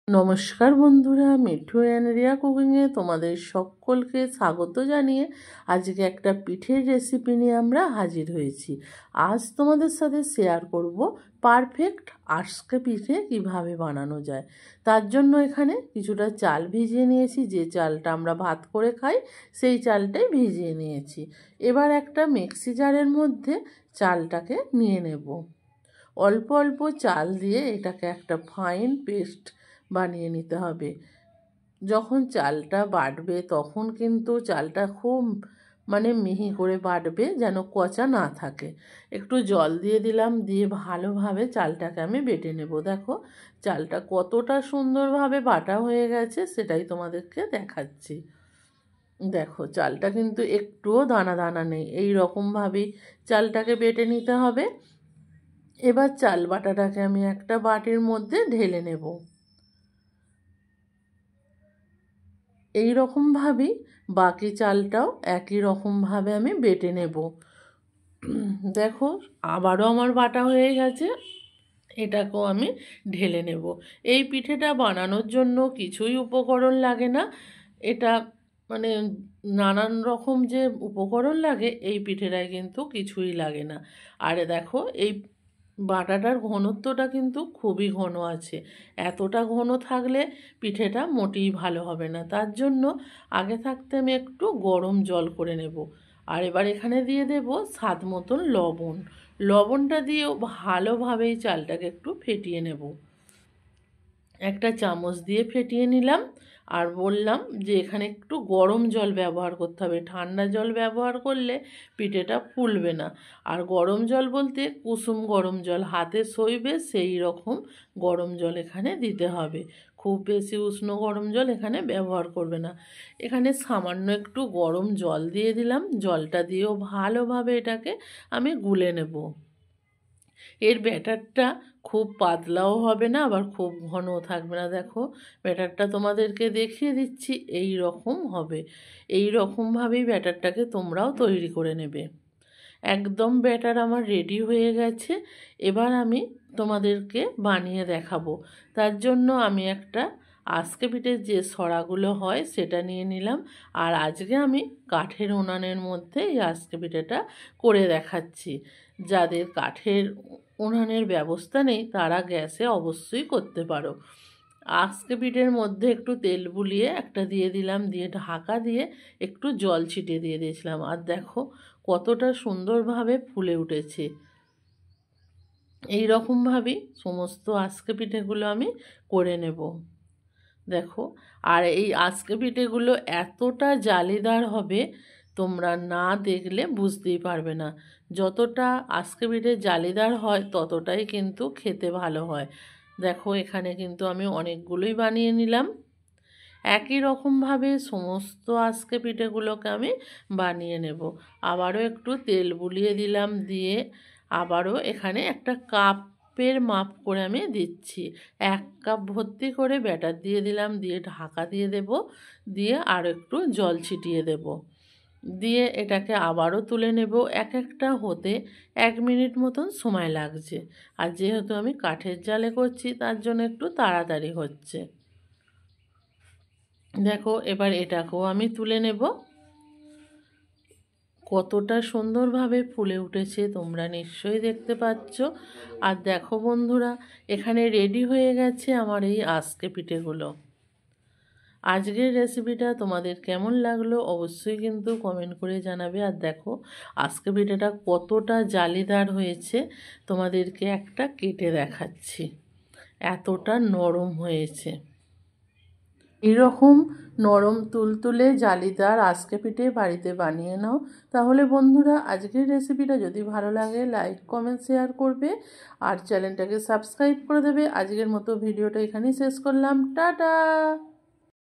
নমস্কার বন্ধুরা, মিঠু অ্যান্ড রিয়া কুকিংয়ে তোমাদের সকলকে স্বাগত জানিয়ে আজকে একটা পিঠের রেসিপি নিয়ে আমরা হাজির হয়েছি। আজ তোমাদের সাথে শেয়ার করব পারফেক্ট আজকে পিঠে কিভাবে বানানো যায়। তার জন্য এখানে কিছুটা চাল ভিজিয়ে নিয়েছি, যে চালটা আমরা ভাত করে খাই সেই চালটাই ভিজিয়ে নিয়েছি। এবার একটা মিক্সি জারের মধ্যে চালটাকে নিয়ে নেব। অল্প অল্প চাল দিয়ে এটাকে একটা ফাইন পেস্ট বানিয়ে নিতে হবে। যখন চালটা বাটবে তখন কিন্তু চালটা খুব মিহি করে বাটবে, যেন কচা না থাকে। একটু জল দিয়ে দিলাম, দিয়ে ভালোভাবে চালটাকে আমি বেটে নেব। দেখো চালটা কতটা সুন্দরভাবে বাটা হয়ে গেছে সেটাই তোমাদেরকে দেখাচ্ছি। দেখো চালটা কিন্তু একটুও দানা দানা নেই, এই রকমভাবেই চালটাকে বেটে নিতে হবে। এবার চাল বাটাটাকে আমি একটা বাটির মধ্যে ঢেলে নেব। এই রকমভাবেই বাকি চালটাও একই রকমভাবে আমি বেটে নেব। দেখো আবারও আমার বাটা হয়ে গেছে, এটাকেও আমি ঢেলে নেব। এই পিঠেটা বানানোর জন্য কিছুই উপকরণ লাগে না। এটা নানান রকম যে উপকরণ লাগে, এই পিঠেটায় কিন্তু কিছুই লাগে না। আর দেখো এই বাটাটার ঘনত্বটা কিন্তু খুবই ঘন আছে। এতটা ঘন থাকলে পিঠেটা মোটেই ভালো হবে না। তার জন্য আগে থাকতে আমি একটু গরম জল করে নেব। আর এবার এখানে দিয়ে দেব স্বাদ মতন লবণ। লবণটা দিয়েও ভালোভাবে এই চালটাকে একটু ফেটিয়ে নেব। একটা চামচ দিয়ে ফেটিয়ে নিলাম। আর বললাম যে এখানে একটু গরম জল ব্যবহার করতে হবে, ঠান্ডা জল ব্যবহার করলে পিঠেটা ফুলবে না। আর গরম জল বলতে কুসুম গরম জল, হাতে সইবে সেই রকম গরম জল এখানে দিতে হবে। খুব বেশি উষ্ণ গরম জল এখানে ব্যবহার করবে না। এখানে সামান্য একটু গরম জল দিয়ে দিলাম। জলটা দিয়েও ভালোভাবে এটাকে আমি গুলে নেব। এর ব্যাটারটা খুব পাতলাও হবে না, আবার খুব ঘনও থাকবে না। দেখো ব্যাটারটা তোমাদেরকে দেখিয়ে দিচ্ছি, এই রকম হবে। এই রকমভাবেই ব্যাটারটাকে তোমরাও তৈরি করে নেবে। একদম ব্যাটার আমার রেডি হয়ে গেছে। এবার আমি তোমাদেরকে বানিয়ে দেখাবো। তার জন্য আমি একটা আজকে পিঠের যে সরাগুলো হয় সেটা নিয়ে নিলাম। আর আজকে আমি কাঠের উনানের মধ্যে এই আজকে পিঠেটা করে দেখাচ্ছি। যাদের কাঠের উনানের ব্যবস্থা নেই তারা গ্যাসে অবশ্যই করতে পারো। আজকে পিঠের মধ্যে একটু তেল বুলিয়ে একটা দিয়ে দিলাম, দিয়ে ঢাকা দিয়ে একটু জল ছিটিয়ে দিয়ে দিয়েছিলাম। আর দেখো কতটা সুন্দরভাবে ফুলে উঠেছে। এই রকমভাবেই সমস্ত আজকে পিঠেগুলো আমি করে নেব। দেখো আর এই আজকে পিঠেগুলো এতটা জালিদার হবে তোমরা না দেখলে বুঝতেই পারবে না। যতটা আজকে পিঠে জালিদার হয় ততটাই কিন্তু খেতে ভালো হয়। দেখো এখানে কিন্তু আমি অনেকগুলোই বানিয়ে নিলাম। একই রকমভাবে সমস্ত আজকে পিঠেগুলোকে আমি বানিয়ে নেব। আবারও একটু তেল বুলিয়ে দিলাম, দিয়ে আবারও এখানে একটা কাপের মাপ করে আমি দিচ্ছি। 1 কাপ ভর্তি করে ব্যাটার দিয়ে দিলাম, দিয়ে ঢাকা দিয়ে দেব, দিয়ে আর একটু জল ছিটিয়ে দেব, দিয়ে এটাকে আবারও তুলে নেব। একটা হতে 1 মিনিট মতন সময় লাগছে। আর যেহেতু আমি কাঠের জালে করছি তার জন্য একটু তাড়াতাড়ি হচ্ছে। দেখো এবার এটাকেও আমি তুলে নেব। কতটা সুন্দরভাবে ফুলে উঠেছে তোমরা নিশ্চয়ই দেখতে পাচ্ছ। আর দেখো বন্ধুরা এখানে রেডি হয়ে গেছে আমার এই আজকে পিঠেগুলো। আজকের রেসিপিটা তোমাদের কেমন লাগলো অবশ্যই কিন্তু কমেন্ট করে জানাবে। আর দেখো আজকে পিঠেটা কতটা জালিদার হয়েছে তোমাদেরকে একটা কেটে দেখাচ্ছি, এতটা নরম হয়েছে। এরকম নরম তুলতুলে জালিদার আজকে পিঠে বাড়িতে বানিয়ে নাও। তাহলে বন্ধুরা আজকের রেসিপিটা যদি ভালো লাগে লাইক কমেন্ট শেয়ার করবে আর চ্যানেলটাকে সাবস্ক্রাইব করে দেবে। আজকের মতো ভিডিওটা এখানেই শেষ করলাম। টাটা।